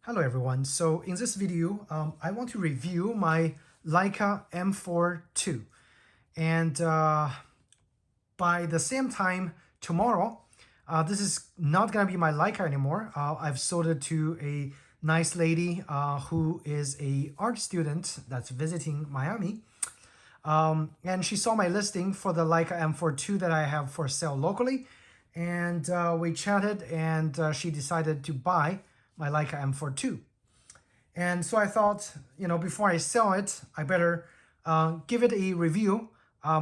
Hello everyone. So in this video, I want to review my Leica M4-2. And by the same time tomorrow, this is not going to be my Leica anymore. I've sold it to a nice lady who is a art student that's visiting Miami. And she saw my listing for the Leica M4-2 that I have for sale locally. And we chatted and she decided to buy my Leica M4-2. And so I thought, before I sell it, I better give it a review.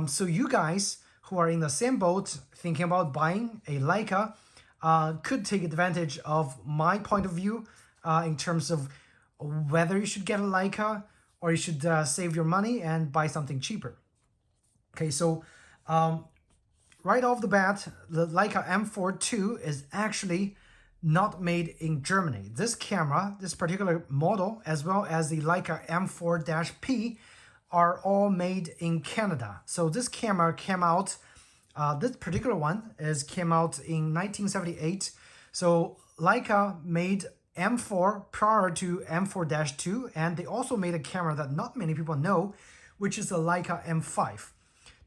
So you guys who are in the same boat thinking about buying a Leica could take advantage of my point of view in terms of whether you should get a Leica or you should save your money and buy something cheaper. Okay, so right off the bat, the Leica M4-2 is actually not made in Germany. This camera, this particular model, as well as the Leica M4-P are all made in Canada. So this camera came out, this particular one came out in 1978. So Leica made M4 prior to M4-2, and they also made a camera that not many people know, which is the Leica M5.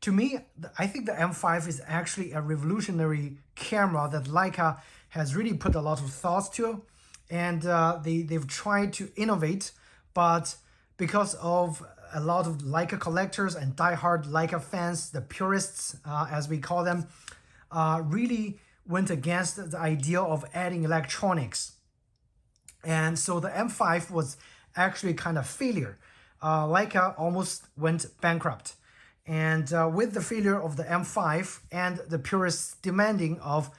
To me, I think the M5 is actually a revolutionary camera that Leica has really put a lot of thoughts to, and they've tried to innovate, but because of a lot of Leica collectors and diehard Leica fans, the purists, as we call them, really went against the idea of adding electronics. And so the M5 was actually kind of failure. Leica almost went bankrupt. And with the failure of the M5 and the purists demanding of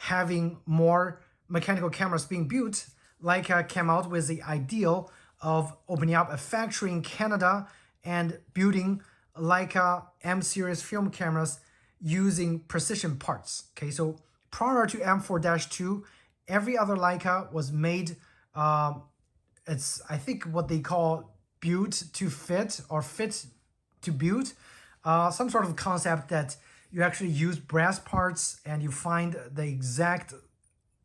having more mechanical cameras being built, Leica came out with the ideal of opening up a factory in Canada and building Leica M series film cameras using precision parts. Okay, so prior to M4-2, every other Leica was made, it's I think what they call built to fit or fit to build. Some sort of concept that you actually use brass parts and you find the exact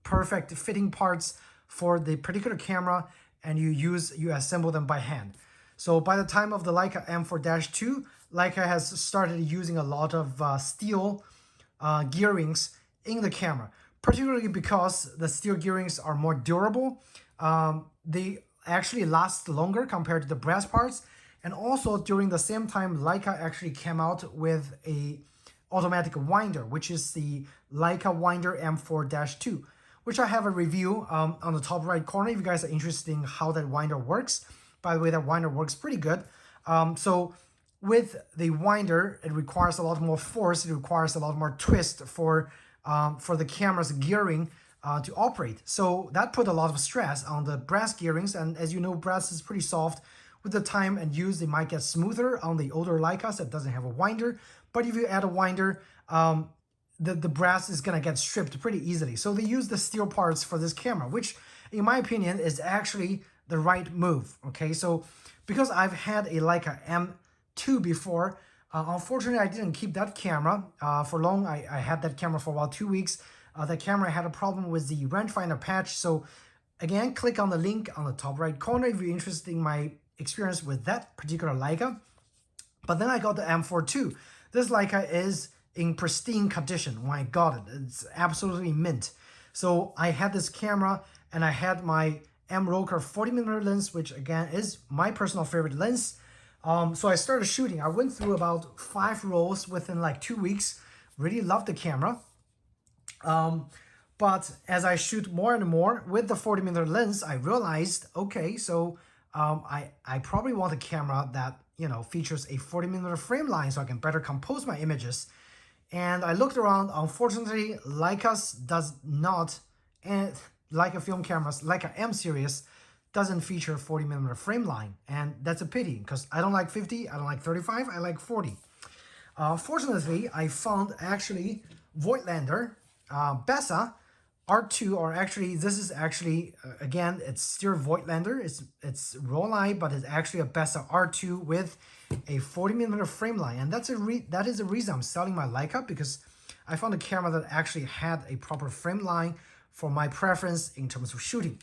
perfect fitting parts for the particular camera and you assemble them by hand. So by the time of the Leica M4-2, Leica has started using a lot of steel gearings in the camera, particularly because the steel gearings are more durable. They actually last longer compared to the brass parts. And also during the same time, Leica actually came out with a automatic winder, which is the Leica Winder M4-2, which I have a review on the top right corner if you guys are interested in how that winder works. By the way, that winder works pretty good. So with the winder, it requires a lot more force. It requires a lot more twist for the camera's gearing to operate. So that put a lot of stress on the brass gearings. And as you know, brass is pretty soft. With the time and use, they might get smoother on the older Leicas that doesn't have a winder. But if you add a winder, the brass is going to get stripped pretty easily. So they use the steel parts for this camera, which in my opinion is actually the right move. Okay, so because I've had a Leica M2 before, unfortunately I didn't keep that camera for long. I had that camera for about 2 weeks. The camera had a problem with the rangefinder patch. So again, click on the link on the top right corner if you're interested in my experience with that particular Leica. But then I got the M4-2. This Leica is in pristine condition. When I got it, it's absolutely mint. So I had this camera and I had my M Roker 40mm lens, which again is my personal favorite lens. So I started shooting. I went through about 5 rolls within like 2 weeks. Really loved the camera. But as I shoot more and more with the 40mm lens, I realized, okay, so I probably want a camera that, features a 40mm frame line so I can better compose my images. And I looked around. Unfortunately, Leica's does not, and Leica film cameras, Leica M series, doesn't feature 40mm frame line. And that's a pity because I don't like 50, I don't like 35, I like 40. Fortunately, I found actually Voigtlander, Bessa, R2, or actually, this is actually, again, it's still Voigtlander, it's Rollei, but it's actually a Bessa R2 with a 40mm frame line. And that is the reason I'm selling my Leica, because I found a camera that actually had a proper frame line for my preference in terms of shooting.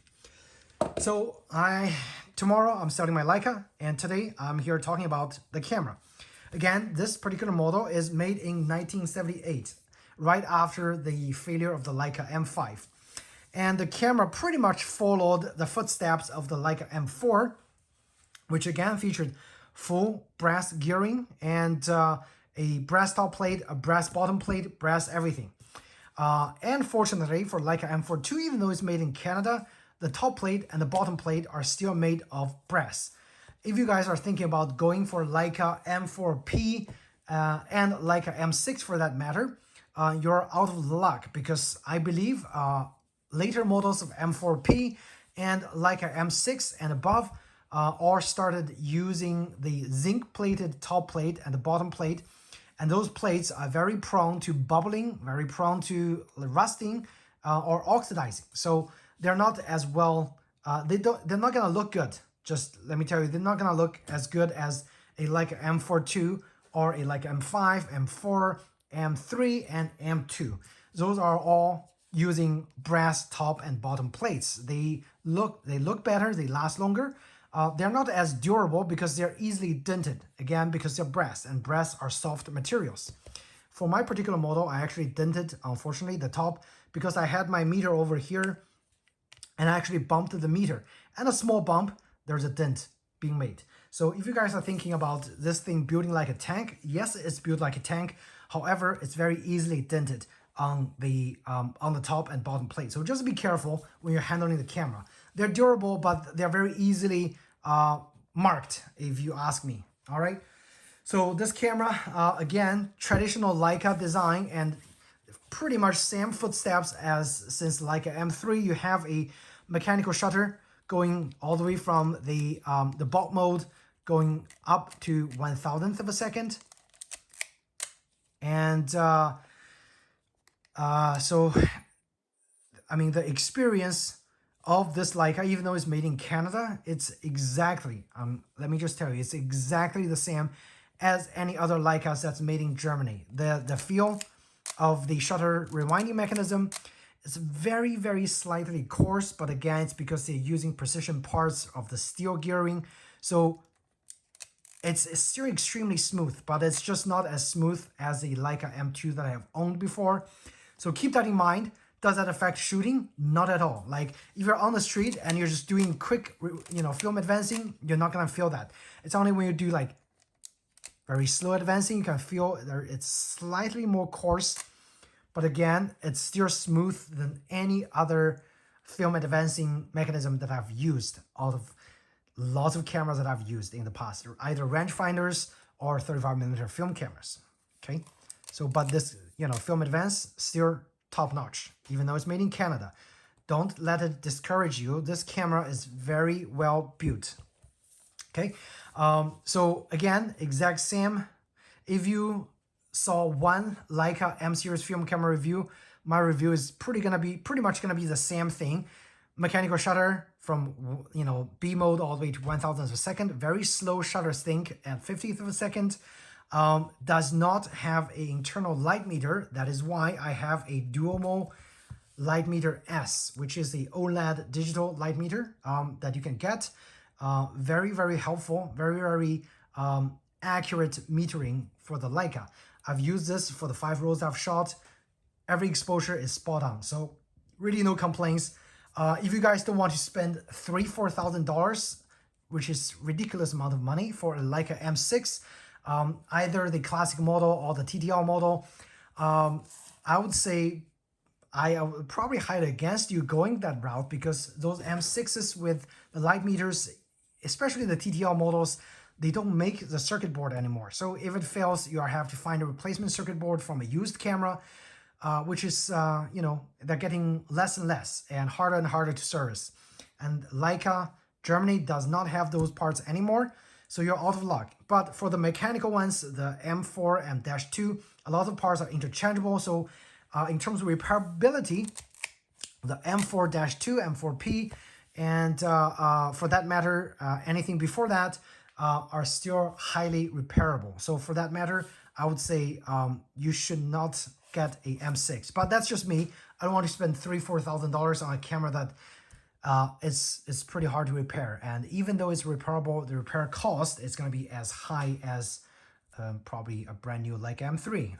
So tomorrow I'm starting my Leica, and today I'm here talking about the camera. Again, this particular model is made in 1978, right after the failure of the Leica M5. And the camera pretty much followed the footsteps of the Leica M4, which again featured full brass gearing and a brass top plate, a brass bottom plate, brass everything. And fortunately for Leica M4-2, even though it's made in Canada, the top plate and the bottom plate are still made of brass. If you guys are thinking about going for Leica M4P and Leica M6 for that matter, you're out of luck, because I believe later models of M4P and Leica M6 and above all started using the zinc-plated top plate and the bottom plate. And those plates are very prone to bubbling, very prone to rusting or oxidizing. So they're not as well, they're not gonna look good. Just let me tell you, they're not gonna look as good as a Leica M4-2 or a Leica M5, M4, M3, and M2. Those are all using brass top and bottom plates. They look better, they last longer. They're not as durable because they're easily dented, again, because they're brass, and brass are soft materials. For my particular model, I actually dented, unfortunately, the top because I had my meter over here and I actually bumped the meter. And a small bump, there's a dent being made. So if you guys are thinking about this thing building like a tank, yes, it's built like a tank. However, it's very easily dented on the top and bottom plate. So just be careful when you're handling the camera. They're durable, but they're very easily marked, if you ask me. All right. So this camera, again, traditional Leica design and pretty much same footsteps as since Leica M3. You have a mechanical shutter going all the way from the bulk mode going up to 1,000th of a second. And so, I mean, the experience of this Leica, even though it's made in Canada, it's exactly, let me just tell you, it's exactly the same as any other Leicas that's made in Germany. The feel of the shutter rewinding mechanism is very, very slightly coarse, but again, it's because they're using precision parts of the steel gearing. So it's still extremely smooth, but it's just not as smooth as the Leica M2 that I have owned before. So keep that in mind. Does that affect shooting? Not at all. Like if you're on the street and you're just doing quick, film advancing, you're not gonna feel that. It's only when you do like very slow advancing, you can feel it's slightly more coarse, but again, it's still smooth than any other film advancing mechanism that I've used out of lots of cameras that I've used in the past, either rangefinders or 35mm film cameras. Okay, so but this, film advance still top notch, even though it's made in Canada. Don't let it discourage you. This camera is very well built. Okay, so again, exact same. If you saw one Leica M series film camera review, my review is pretty much gonna be the same thing. Mechanical shutter from B mode all the way to 1,000th of a second. Very slow shutter sync at 50th of a second. Does not have an internal light meter. That is why I have a dual light meter S, which is the OLED digital light meter that you can get. Very, very helpful, very, very accurate metering for the Leica. I've used this for the 5 rolls I've shot. Every exposure is spot on, so really no complaints. If you guys don't want to spend $3,000-4,000, which is ridiculous amount of money for a Leica M6, either the classic model or the TTL model, I would say I would probably hide against you going that route, because those M6s with the light meters, especially the TTL models, they don't make the circuit board anymore. So if it fails, you have to find a replacement circuit board from a used camera, which is, they're getting less and less and harder to service. And Leica Germany does not have those parts anymore, so you're out of luck. But for the mechanical ones, the M4 and -2, a lot of parts are interchangeable. So in terms of repairability, the M4-2, M4P, and for that matter, anything before that are still highly repairable. So for that matter, I would say you should not get a M6. But that's just me. I don't want to spend $3,000-4,000 on a camera that it's pretty hard to repair. And even though it's repairable, the repair cost is going to be as high as probably a brand new Leica M3.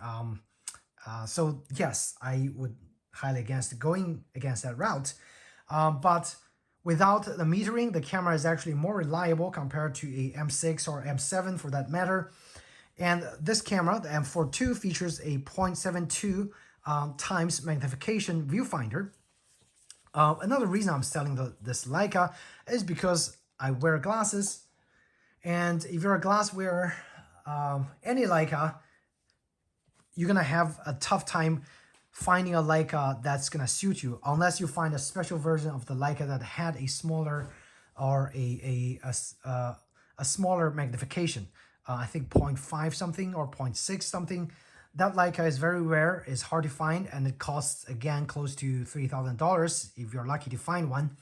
So yes, I would highly against going against that route. But without the metering, the camera is actually more reliable compared to a M6 or M7 for that matter. And this camera, the M4-2, features a 0.72 times magnification viewfinder. Another reason I'm selling this Leica is because I wear glasses, and if you're a glass wearer, any Leica, you're gonna have a tough time finding a Leica that's gonna suit you unless you find a special version of the Leica that had a smaller or a smaller magnification. I think 0.5 something or 0.6 something. That Leica is very rare, it's hard to find, and it costs, again, close to $3,000 if you're lucky to find one.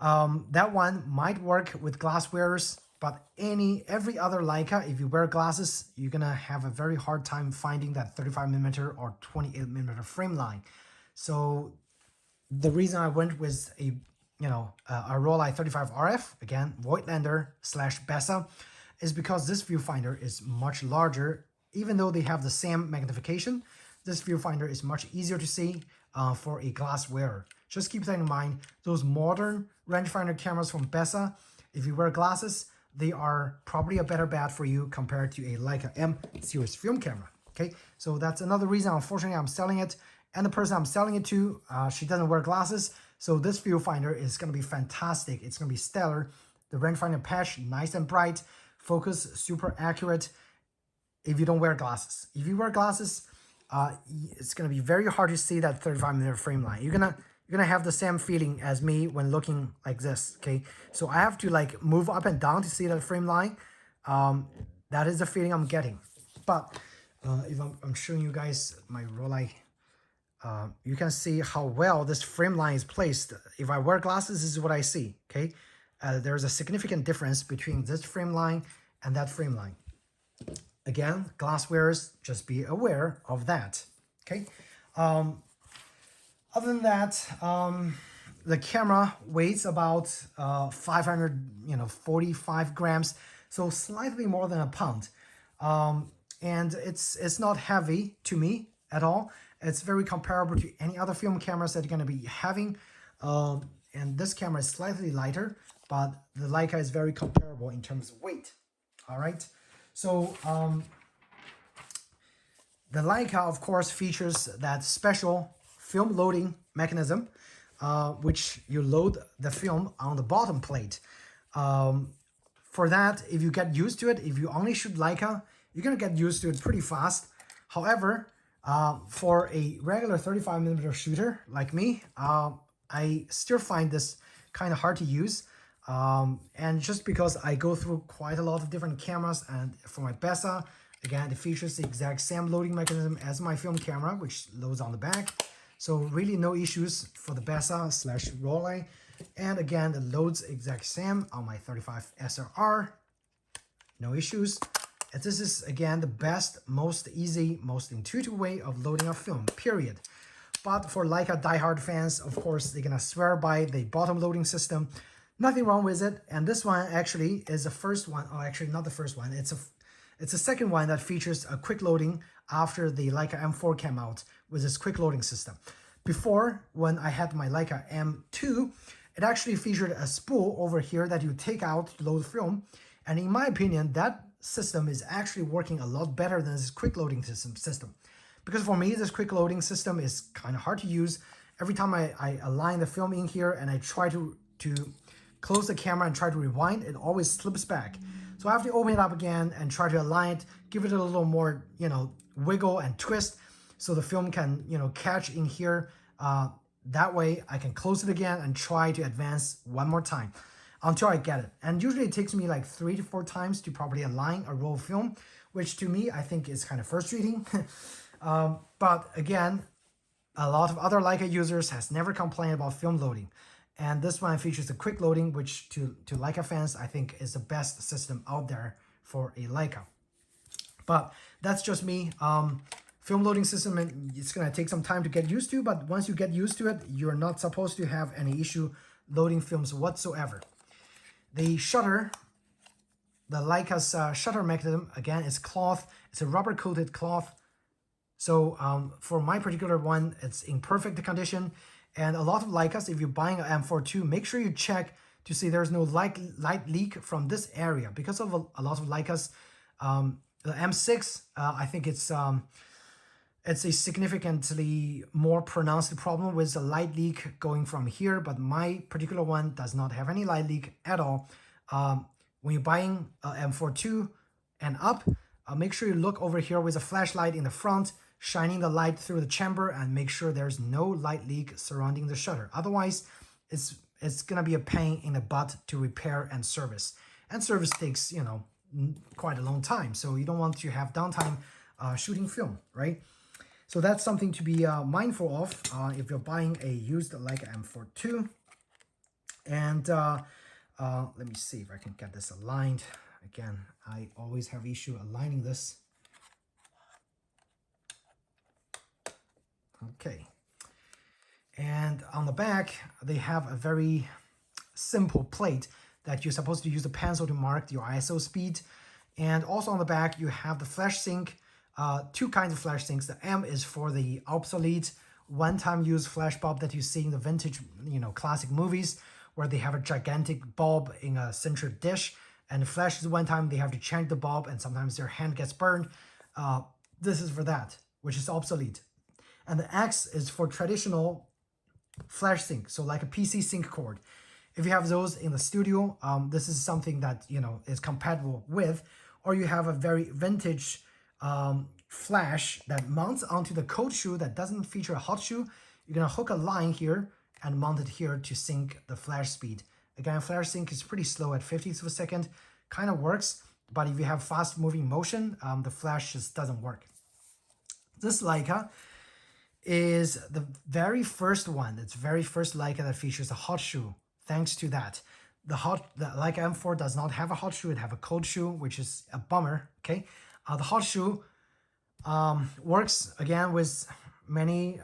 That one might work with glass wearers, but every other Leica, if you wear glasses, you're gonna have a very hard time finding that 35mm or 28mm Frameline. So the reason I went with a Rollei 35 RF, again, Voigtlander / Bessa, is because this viewfinder is much larger. Even though they have the same magnification, this viewfinder is much easier to see for a glass wearer. Just keep that in mind. Those modern rangefinder cameras from Bessa, if you wear glasses, they are probably a better bet for you compared to a Leica M series film camera. Okay, so that's another reason, unfortunately, I'm selling it. And the person I'm selling it to, she doesn't wear glasses, so this viewfinder is going to be fantastic. It's going to be stellar. The rangefinder patch, nice and bright, focus super accurate. If you don't wear glasses, if you wear glasses, it's gonna be very hard to see that 35mm Frameline. You're gonna have the same feeling as me when looking like this. Okay, so I have to like move up and down to see that Frameline. That is the feeling I'm getting. But if I'm showing you guys my Rollei, you can see how well this Frameline is placed. If I wear glasses, this is what I see. Okay, there's a significant difference between this Frameline and that Frameline. Again, glass wearers, just be aware of that, okay? Other than that, the camera weighs about 545 grams, so slightly more than a pound. And it's not heavy to me at all. It's very comparable to any other film cameras that you're gonna be having. And this camera is slightly lighter, but the Leica is very comparable in terms of weight, all right? So the Leica, of course, features that special film loading mechanism, which you load the film on the bottom plate. For that, if you get used to it, if you only shoot Leica, you're gonna get used to it pretty fast. However, for a regular 35mm shooter like me, I still find this kind of hard to use. And just because I go through quite a lot of different cameras, and for my Bessa, again, it features the exact same loading mechanism as my film camera, which loads on the back. So really no issues for the Bessa / Rollei. And again, it loads exact same on my 35 SLR. No issues. And this is, again, the best, most easy, most intuitive way of loading a film, period. But for Leica diehard fans, of course, they're gonna swear by the bottom loading system. Nothing wrong with it, and this one actually is the first one, or actually not the first one, it's the second one that features a quick loading after the Leica M4 came out with this quick loading system. Before, when I had my Leica M2, it actually featured a spool over here that you take out to load film, and in my opinion, that system is actually working a lot better than this quick loading system. Because for me, this quick loading system is kind of hard to use. Every time I align the film in here and I try to close the camera and try to rewind, it always slips back. So I have to open it up again and try to align it, give it a little more, wiggle and twist so the film can, catch in here. That way I can close it again and try to advance one more time until I get it. And usually it takes me like 3 to 4 times to properly align a roll of film, which to me, I think is kind of frustrating. But again, a lot of other Leica users has never complained about film loading. And this one features a quick loading, which to Leica fans, I think is the best system out there for a Leica. But that's just me. Film loading system, it's gonna take some time to get used to, but once you get used to it, you're not supposed to have any issue loading films whatsoever. The shutter, the Leica's shutter mechanism, again, is cloth. It's a rubber coated cloth. So for my particular one, it's in perfect condition. And a lot of Leicas, if you're buying an M4-2, make sure you check to see there's no light leak from this area. Because of a lot of Leicas, the M6, I think it's a significantly more pronounced problem with the light leak going from here, but my particular one does not have any light leak at all. When you're buying a M4-2 and up, make sure you look over here with a flashlight in the front, shining the light through the chamber, and make sure there's no light leak surrounding the shutter. Otherwise, it's gonna be a pain in the butt to repair and service. And service takes, you know, quite a long time, so you don't want to have downtime shooting film, right? So that's something to be mindful of if you're buying a used Leica M4-2. And let me see if I can get this aligned. Again, I always have issue aligning this. Okay. And on the back, they have a very simple plate that you're supposed to use a pencil to mark your ISO speed. And also on the back, you have the flash sync. Two kinds of flash sinks. The M is for the obsolete one-time use flash bulb that you see in the vintage, you know, classic movies where they have a gigantic bulb in a central dish, and the flash is one time they have to change the bulb and sometimes their hand gets burned. This is for that, which is obsolete. And the X is for traditional flash sync, so like a PC sync cord. If you have those in the studio, this is something that, you know, is compatible with, or you have a very vintage flash that mounts onto the cold shoe that doesn't feature a hot shoe. You're gonna hook a line here and mount it here to sync the flash speed. Again, flash sync is pretty slow at 50th of a second, kind of works, but if you have fast moving motion, the flash just doesn't work. This Leica is the very first one, it's very first Leica that features a hot shoe. Thanks to that, the Leica M4 does not have a hot shoe, it have a cold shoe, which is a bummer, okay? The hot shoe works again with many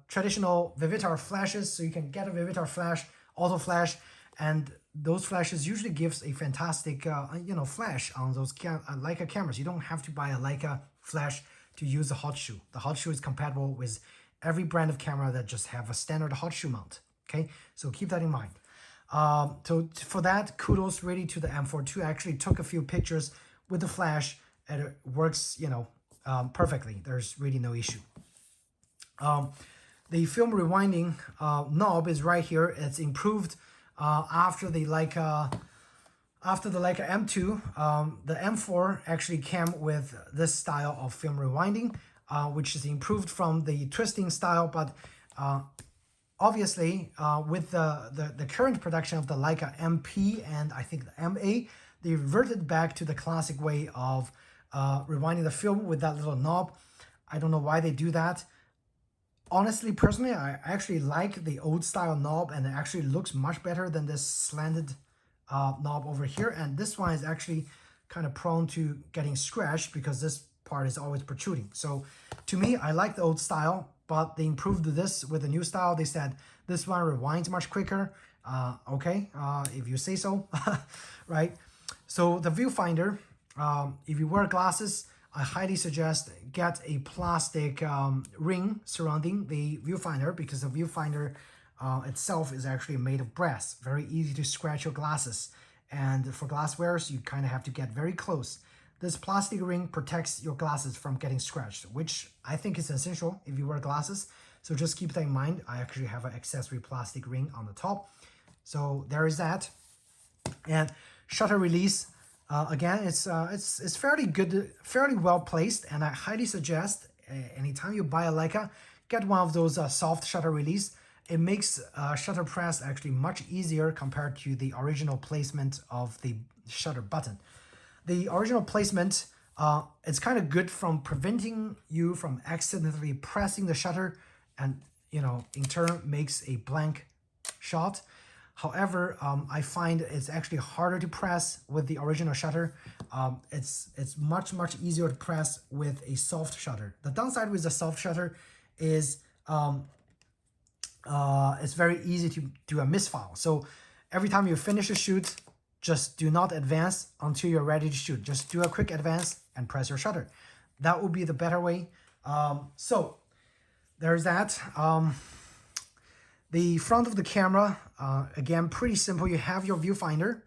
traditional Vivitar flashes, so you can get a Vivitar flash, auto flash, and those flashes usually gives a fantastic you know, flash on those Leica cameras. You don't have to buy a Leica flash to use the hot shoe. The hot shoe is compatible with every brand of camera that just have a standard hot shoe mount. Okay, so keep that in mind. So for that, kudos really to the M4-2. I actually took a few pictures with the flash, and it works, you know, perfectly. There's really no issue. The film rewinding knob is right here. It's improved after the Leica M2. The M4 actually came with this style of film rewinding, which is improved from the twisting style, but obviously with the current production of the Leica MP and I think the MA, they reverted back to the classic way of rewinding the film with that little knob. I don't know why they do that. Honestly, personally, I actually like the old style knob, and it actually looks much better than this slanted knob over here. And this one is actually kind of prone to getting scratched because this part is always protruding. So to me, I like the old style, but they improved this with the new style. They said this one rewinds much quicker. Okay, if you say so, right? So the viewfinder, if you wear glasses, I highly suggest get a plastic ring surrounding the viewfinder, because the viewfinder itself is actually made of brass. Very easy to scratch your glasses. And for glass wearers, you kind of have to get very close. This plastic ring protects your glasses from getting scratched, which I think is essential if you wear glasses. So just keep that in mind. I actually have an accessory plastic ring on the top. So there is that. And shutter release, again, it's fairly good, fairly well placed, and I highly suggest anytime you buy a Leica, get one of those soft shutter release. It makes shutter press actually much easier compared to the original placement of the shutter button. The original placement, it's kind of good from preventing you from accidentally pressing the shutter, and you know, in turn makes a blank shot. However, I find it's actually harder to press with the original shutter. It's much easier to press with a soft shutter. The downside with the soft shutter is it's very easy to do a misfire. So every time you finish a shoot, just do not advance until you're ready to shoot. Just do a quick advance and press your shutter. That would be the better way. So there's that. The front of the camera, again, pretty simple. You have your viewfinder.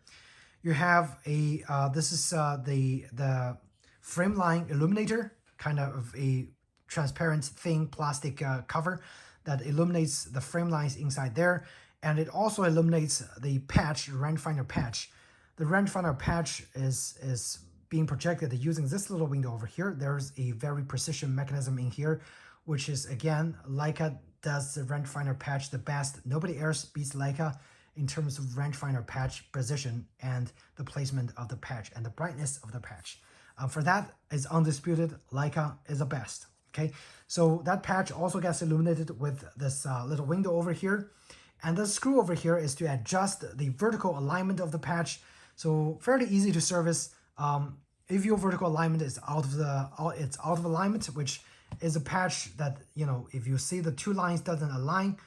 You have a, this is the Frameline illuminator, kind of a transparent thin plastic cover that illuminates the frame lines inside there. And it also illuminates the patch, rangefinder patch. The rangefinder patch is being projected using this little window over here. There's a very precision mechanism in here, which is, again, Leica does the rangefinder patch the best. Nobody else beats Leica in terms of rangefinder patch precision and the placement of the patch and the brightness of the patch. For that is undisputed, Leica is the best. Okay, so that patch also gets illuminated with this little window over here. And the screw over here is to adjust the vertical alignment of the patch. So fairly easy to service. If your vertical alignment is out of alignment, which is a patch that, you know, if you see the two lines doesn't align,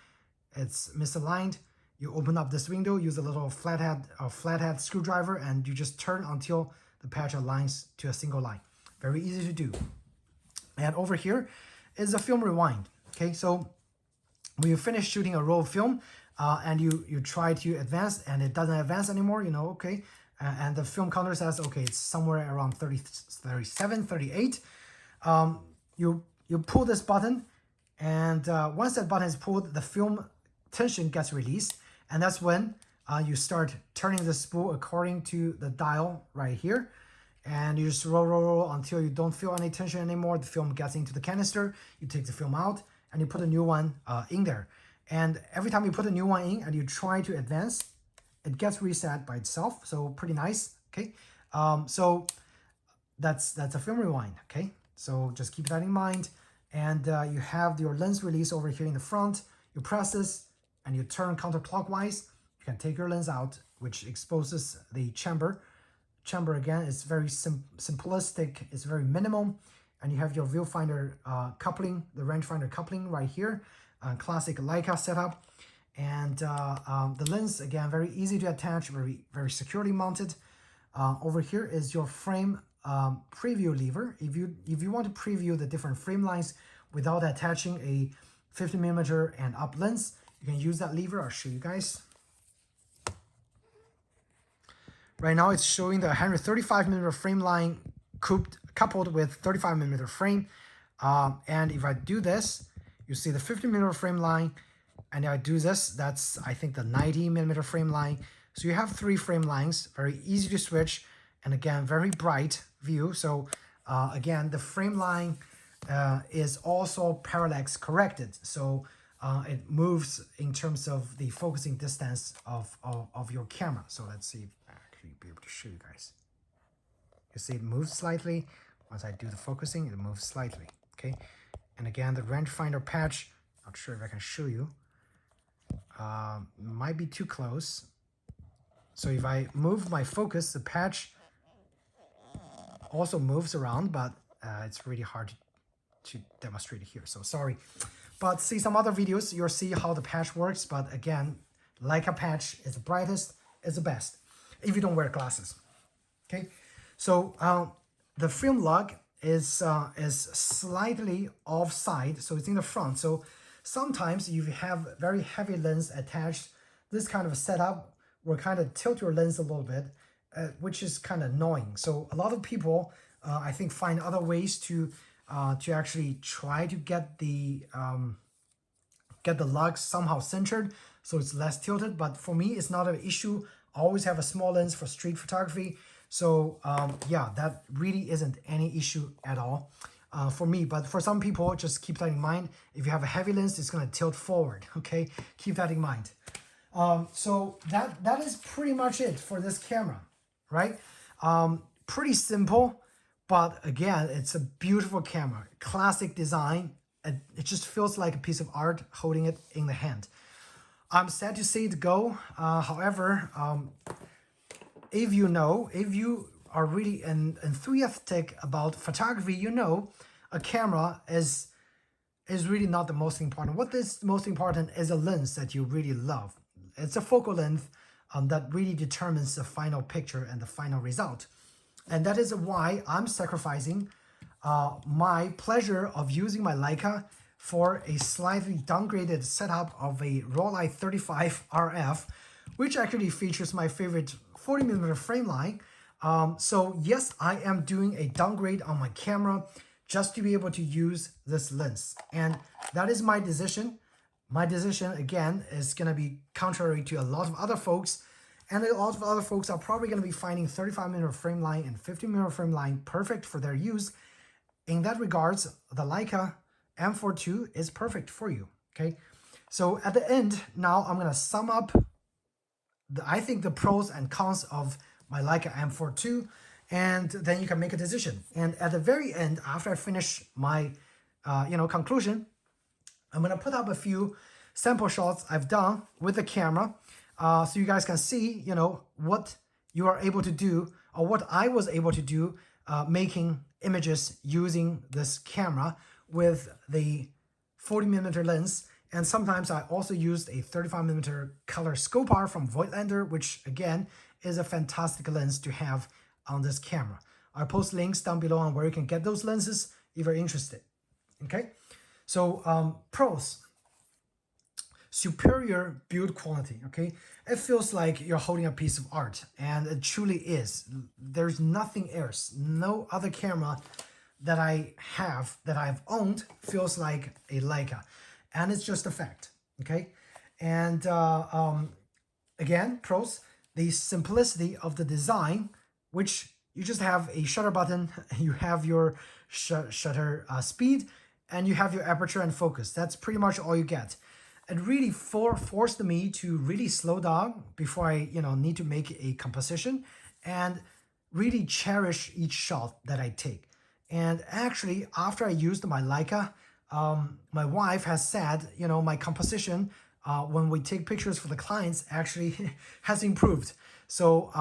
it's misaligned, you open up this window, use a little flathead screwdriver, and you just turn until the patch aligns to a single line. Very easy to do. And over here is a film rewind. Okay, so when you finish shooting a roll of film and you try to advance and it doesn't advance anymore, you know, okay, and the film counter says, okay, it's somewhere around 30, 37, 38. You pull this button, and once that button is pulled, the film tension gets released, and that's when you start turning the spool according to the dial right here. And you just roll until you don't feel any tension anymore. The film gets into the canister. You take the film out and you put a new one in there. And every time you put a new one in and you try to advance, it gets reset by itself. So pretty nice. Okay. So that's a film rewind. Okay. So just keep that in mind. And you have your lens release over here in the front. You press this and you turn counterclockwise. You can take your lens out, which exposes the chamber. Chamber, again, is very simplistic, it's very minimum, and you have your viewfinder coupling, the rangefinder coupling right here, classic Leica setup. And the lens, again, very easy to attach, very securely mounted. Over here is your frame preview lever. If you want to preview the different frame lines without attaching a 50mm and up lens, you can use that lever. I'll show you guys. Right now it's showing the 135mm frame line coupled with 35mm frame. And if I do this, you see the 50mm frame line, and if I do this, that's, I think, the 90mm frame line. So you have 3 frame lines, very easy to switch, and again, very bright view. So again, the frame line is also parallax corrected. So it moves in terms of the focusing distance of your camera. So let's see if I actually be able to show you guys. You see it moves slightly. Once I do the focusing, it moves slightly. Okay. And again, the rangefinder patch, not sure if I can show you. Might be too close. So if I move my focus, the patch also moves around, but it's really hard to demonstrate it here. So sorry. But see some other videos, you'll see how the patch works. But again, Leica patch is the brightest, is the best, if you don't wear glasses. Okay. So the film lug is slightly offside, so it's in the front. So sometimes if you have very heavy lens attached, this kind of setup will kind of tilt your lens a little bit, which is kind of annoying. So a lot of people, I think, find other ways to actually try to get the lug somehow centered so it's less tilted. But for me, it's not an issue. I always have a small lens for street photography. So yeah, that really isn't any issue at all for me. But for some people, just keep that in mind. If you have a heavy lens, it's going to tilt forward. Okay, keep that in mind. So that is pretty much it for this camera, right? Pretty simple, but again, it's a beautiful camera, classic design. It just feels like a piece of art holding it in the hand. I'm sad to see it go. However, if you are really enthusiastic about photography, you know, a camera is is really not the most important. What is most important is a lens that you really love. It's a focal length that really determines the final picture and the final result. And that is why I'm sacrificing my pleasure of using my Leica for a slightly downgraded setup of a Rollei 35 RF, which actually features my favorite 40mm frame line. So yes, I am doing a downgrade on my camera just to be able to use this lens. And that is my decision. My decision, again, is going to be contrary to a lot of other folks. And a lot of other folks are probably going to be finding 35mm frame line and 50mm frame line perfect for their use. In that regards, the Leica M4-2 is perfect for you, okay? So at the end, now I'm going to sum up, I think, the pros and cons of my Leica M4-2, and then you can make a decision. And at the very end, after I finish my, conclusion, I'm going to put up a few sample shots I've done with the camera, so you guys can see, what you are able to do, or what I was able to do making images using this camera with the 40mm lens. And sometimes I also used a 35mm color scope from Voigtlander, which again is a fantastic lens to have on this camera. I'll post links down below on where you can get those lenses if you're interested. Okay, so pros. Superior build quality, okay? It feels like you're holding a piece of art, and it truly is. There's nothing else. No other camera that I have, that I've owned, feels like a Leica. And it's just a fact, okay? And again, pros, the simplicity of the design, which you just have a shutter button, you have your shutter speed, and you have your aperture and focus. That's pretty much all you get. It really forced me to really slow down before I need to make a composition and really cherish each shot that I take. And actually, after I used my Leica, my wife has said, my composition when we take pictures for the clients actually has improved. So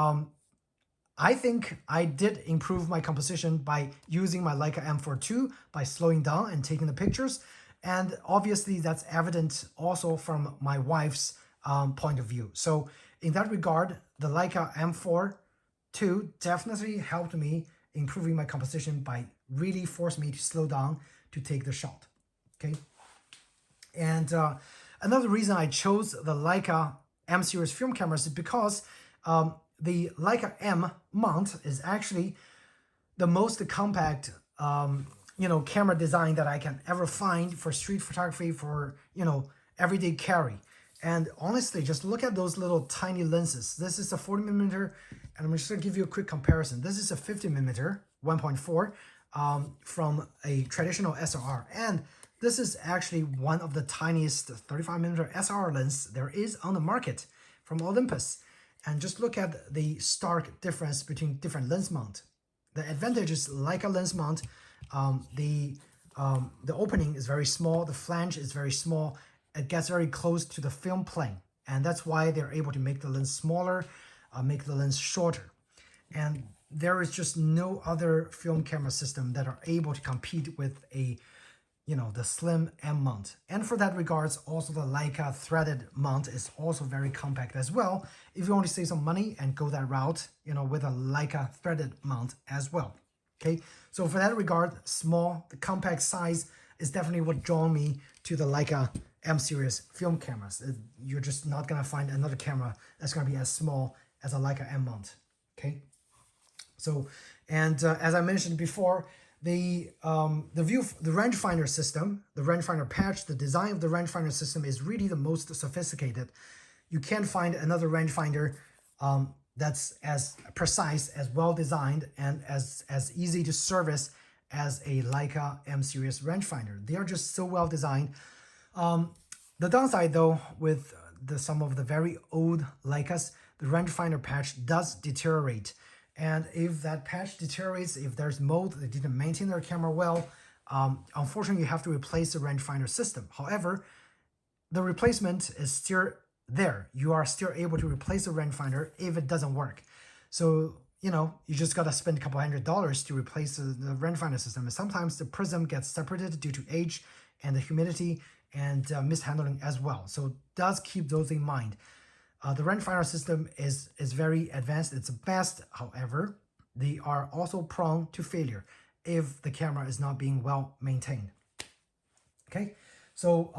I think I did improve my composition by using my Leica M4-2, by slowing down and taking the pictures. And obviously that's evident also from my wife's point of view. So in that regard, the Leica M4-2 definitely helped me improving my composition by really forced me to slow down to take the shot, okay? And another reason I chose the Leica M series film cameras is because the Leica M mount is actually the most compact camera design that I can ever find for street photography, for everyday carry. And honestly, just look at those little tiny lenses. This is a 40mm, and I'm just gonna give you a quick comparison. This is a 50mm 1.4 from a traditional SLR, and this is actually one of the tiniest 35mm SLR lens there is on the market from Olympus. And just look at the stark difference between different lens mount. The advantage is Leica lens mount. The opening is very small, the flange is very small, it gets very close to the film plane, and that's why they're able to make the lens smaller, make the lens shorter. And there is just no other film camera system that are able to compete with a the slim M mount. And for that regards, also the Leica threaded mount is also very compact as well, if you want to save some money and go that route, with a Leica threaded mount as well. Okay, so for that regard, the compact size is definitely what drew me to the Leica M series film cameras. You're just not gonna find another camera that's gonna be as small as a Leica M mount. Okay, so and as I mentioned before, the rangefinder system, the rangefinder patch, the design of the rangefinder system is really the most sophisticated. You can't find another rangefinder that's as precise, as well designed, and as easy to service as a Leica M series rangefinder. They are just so well designed. The downside though, with some of the very old Leicas, the rangefinder patch does deteriorate. And if that patch deteriorates, if there's mold, they didn't maintain their camera well, unfortunately you have to replace the rangefinder system. However, the replacement is still there. You are still able to replace the rangefinder if it doesn't work. So, you just got to spend a couple $100 to replace the rangefinder system. And sometimes the prism gets separated due to age, and the humidity and mist handling as well. So does keep those in mind. The rangefinder system is very advanced. It's the best. However, they are also prone to failure if the camera is not being well maintained. Okay, so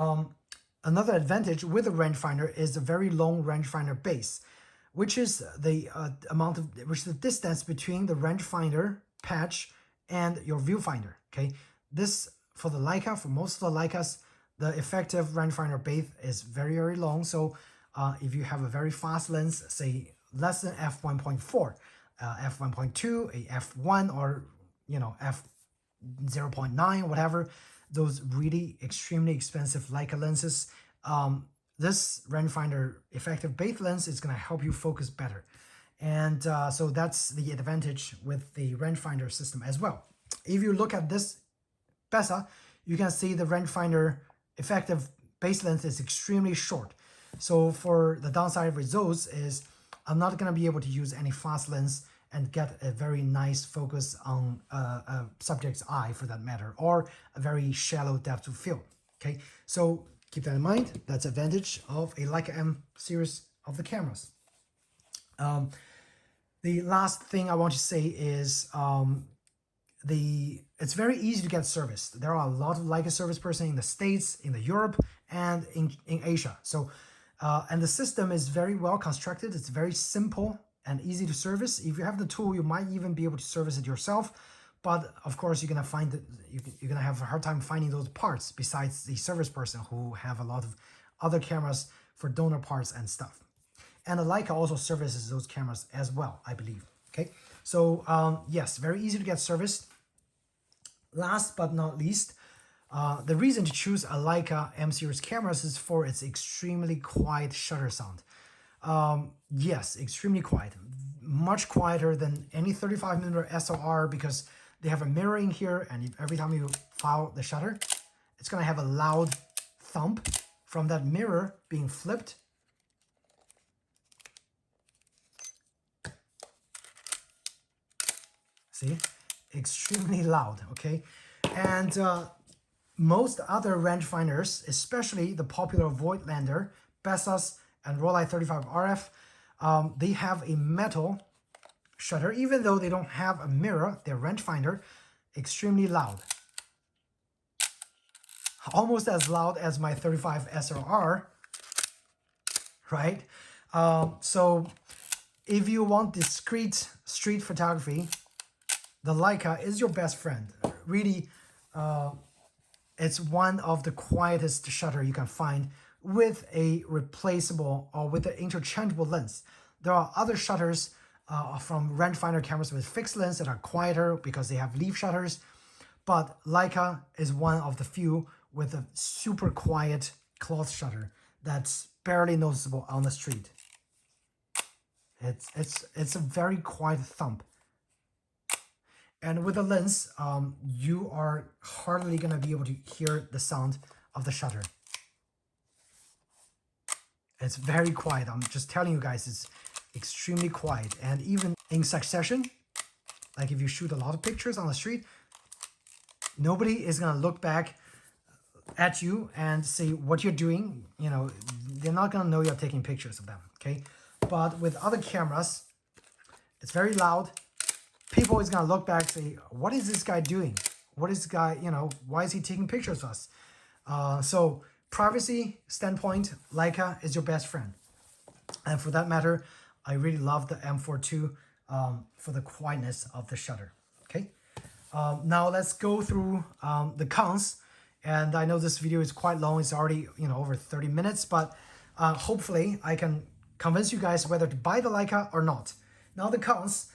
another advantage with the rangefinder is the very long rangefinder base, which is the the distance between the rangefinder patch and your viewfinder. Okay, this for the Leica, for most of the Leicas, the effective rangefinder base is very long. So if you have a very fast lens, say less than f1.4, f1.2, a f1, or f0.9, whatever, those really extremely expensive Leica lenses, this rangefinder effective base lens is going to help you focus better. And so that's the advantage with the rangefinder system as well. If you look at this better, you can see the rangefinder effective base length is extremely short. So for the downside with those is I'm not going to be able to use any fast lens and get a very nice focus on a subject's eye, for that matter, or a very shallow depth of field. Okay, so keep that in mind. That's advantage of a Leica M series of the cameras. The last thing I want to say is it's very easy to get serviced. There are a lot of Leica service person in the States, in the Europe, and in Asia. So, and the system is very well constructed. It's very simple and easy to service. If you have the tool, you might even be able to service it yourself. But of course, you're gonna find that you're gonna have a hard time finding those parts besides the service person who have a lot of other cameras for donor parts and stuff. And the Leica also services those cameras as well, I believe. Okay, so yes, very easy to get serviced. Last but not least, the reason to choose a Leica M series cameras is for its extremely quiet shutter sound. Yes, extremely quiet, much quieter than any 35mm SLR, because they have a mirror in here, and every time you file the shutter, it's gonna have a loud thump from that mirror being flipped. See, extremely loud, okay? And most other rangefinders, especially the popular Voigtlander, Bessas, and Rollei 35 RF, they have a metal shutter. Even though they don't have a mirror, their rangefinder, extremely loud. Almost as loud as my 35 SLR, right? So if you want discreet street photography, the Leica is your best friend. Really, it's one of the quietest shutter you can find with a replaceable or with an interchangeable lens. There are other shutters from rangefinder cameras with fixed lens that are quieter because they have leaf shutters, but Leica is one of the few with a super quiet cloth shutter that's barely noticeable on the street. It's a very quiet thump. And with the lens, you are hardly gonna be able to hear the sound of the shutter. It's very quiet. I'm just telling you guys, it's extremely quiet. And even in succession, like if you shoot a lot of pictures on the street, nobody is gonna look back at you and see what you're doing. You know, they're not gonna know you're taking pictures of them, okay? But with other cameras, it's very loud. People is gonna look back and say, what is this guy doing? What is this guy, why is he taking pictures of us? So privacy standpoint, Leica is your best friend. And for that matter, I really love the M4-2 for the quietness of the shutter, okay? Now let's go through the cons. And I know this video is quite long. It's already, over 30 minutes, but hopefully I can convince you guys whether to buy the Leica or not. Now the cons,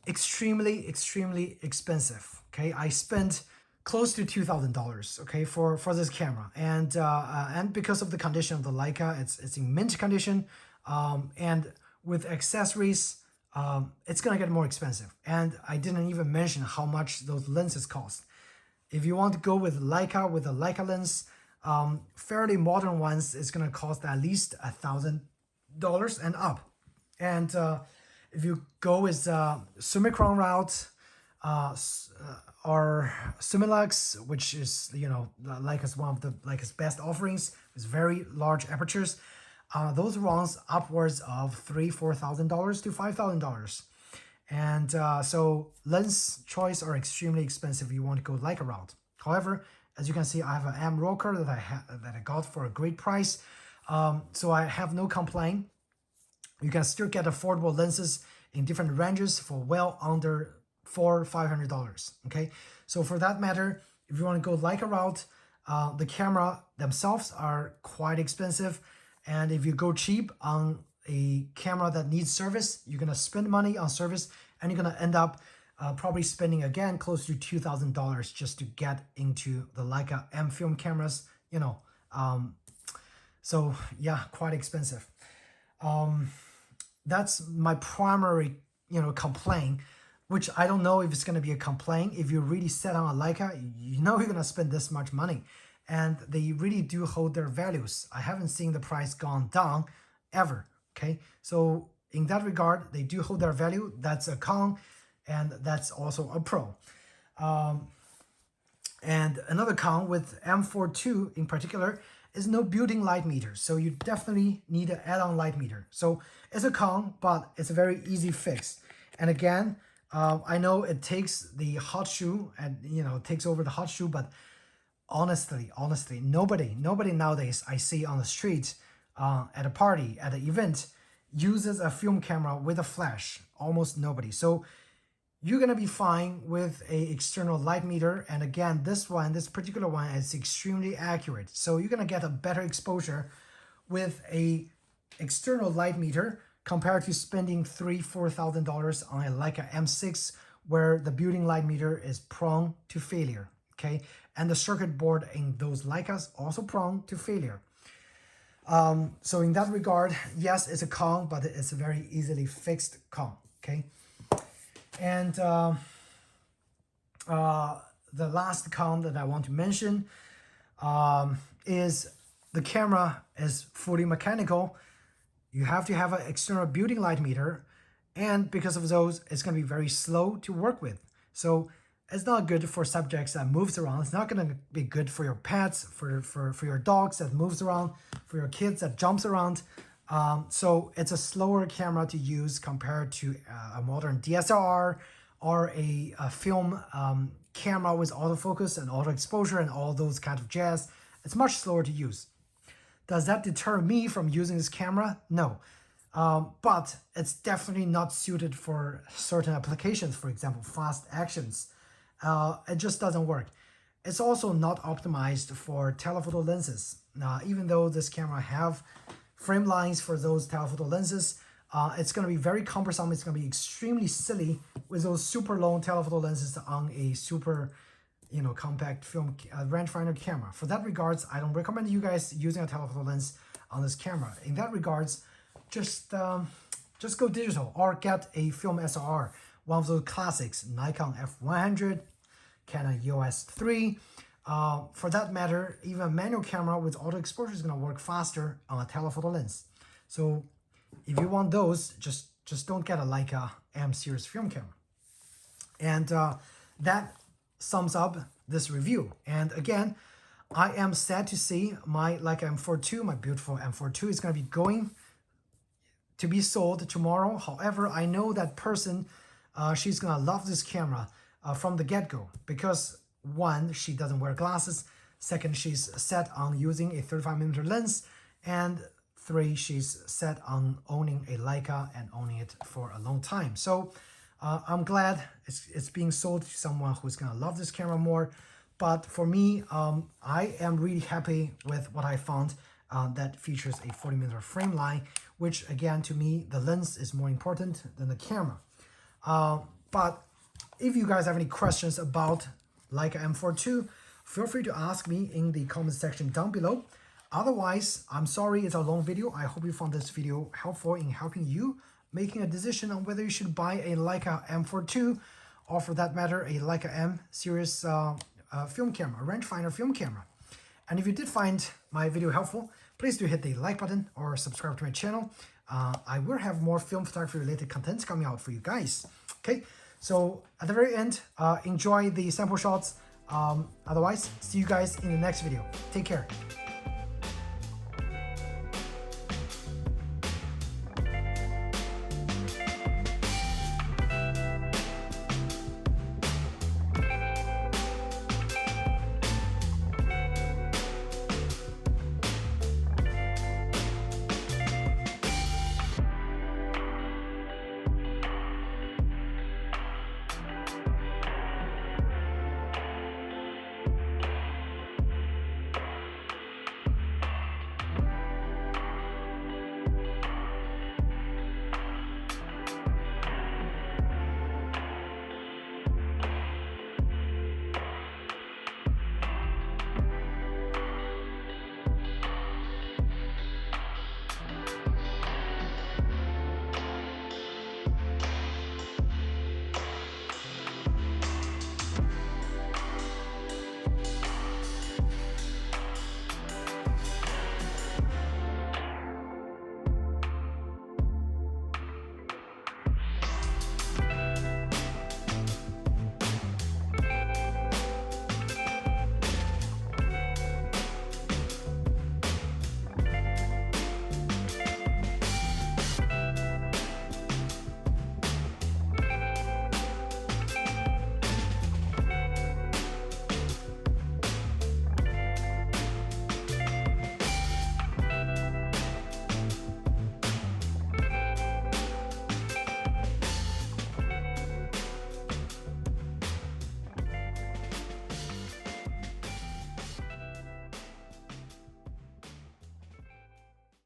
extremely expensive, okay? I spent close to $2,000, okay, for this camera, and because of the condition of the Leica, it's in mint condition, and with accessories, it's gonna get more expensive. And I didn't even mention how much those lenses cost. If you want to go with Leica, with a Leica lens, fairly modern ones, it's gonna cost at least $1,000 and up. And if you go with Summicron route, or Sumilex, which is, you know, Leica's one of the Leica's best offerings with very large apertures. Those runs upwards of $3,000-$4,000 to $5,000. And so lens choice are extremely expensive if you want to go Leica route. However, as you can see, I have an M rocker that I got for a great price. So I have no complaint. You can still get affordable lenses in different ranges for well under $400-$500. Okay, so for that matter, if you want to go Leica route, the camera themselves are quite expensive, and if you go cheap on a camera that needs service, you're gonna spend money on service, and you're gonna end up probably spending again close to $2,000 just to get into the Leica M film cameras. You know, so yeah, quite expensive. That's my primary, you know, complaint, which I don't know if it's going to be a complaint. If you really set on a Leica, you know you're going to spend this much money, and they really do hold their values. I haven't seen the price gone down ever. Okay, so in that regard, they do hold their value. That's a con, and that's also a pro. And another con with M4-2 in particular is no built-in light meter. So you definitely need an add-on light meter. So it's a con, but it's a very easy fix. And again, I know it takes the hot shoe and, you know, takes over the hot shoe, but honestly, nobody nowadays I see on the street, at a party, at an event, uses a film camera with a flash. Almost nobody. So you're gonna be fine with a external light meter, and again, this particular one is extremely accurate. So you're gonna get a better exposure with a external light meter compared to spending $3,000-$4,000 on a Leica M6, where the built-in light meter is prone to failure. Okay, and the circuit board in those Leicas also prone to failure. So in that regard, yes, it's a con, but it's a very easily fixed con. Okay. And the last con that I want to mention is the camera is fully mechanical. You have to have an external built-in light meter, and because of those, it's going to be very slow to work with. So it's not good for subjects that moves around. It's not going to be good for your pets, for your dogs that moves around, for your kids that jumps around. So it's a slower camera to use compared to a modern DSLR or a film camera with autofocus and auto exposure and all those kind of jazz. It's much slower to use. Does that deter me from using this camera? No. But it's definitely not suited for certain applications, for example, fast actions. It just doesn't work. It's also not optimized for telephoto lenses. Even though this camera have Framelines for those telephoto lenses, it's going to be very cumbersome. It's going to be extremely silly with those super long telephoto lenses on a super, you know, compact film rangefinder camera. For that regards, I don't recommend you guys using a telephoto lens on this camera. In that regards, just go digital or get a film SLR, one of those classics, Nikon F100, Canon EOS 3. For that matter, even a manual camera with auto exposure is going to work faster on a telephoto lens. So if you want those, just don't get a Leica M series film camera. And that sums up this review. And again, I am sad to see my Leica M4-2, my beautiful M4-2, is going to be going to be sold tomorrow. However, I know that person, she's going to love this camera from the get-go, because one, she doesn't wear glasses. Second, she's set on using a 35mm lens. And three, she's set on owning a Leica and owning it for a long time. So I'm glad it's being sold to someone who's gonna love this camera more. But for me, I am really happy with what I found that features a 40mm frame line, which again, to me, the lens is more important than the camera. But if you guys have any questions about Leica M4-2, feel free to ask me in the comment section down below. Otherwise, I'm sorry it's a long video. I hope you found this video helpful in helping you making a decision on whether you should buy a Leica M4-2 or, for that matter, a Leica M series film camera, rangefinder film camera. And if you did find my video helpful, please do hit the like button or subscribe to my channel. I will have more film photography related content coming out for you guys. Okay, So at the very end, enjoy the sample shots. Otherwise, see you guys in the next video. Take care.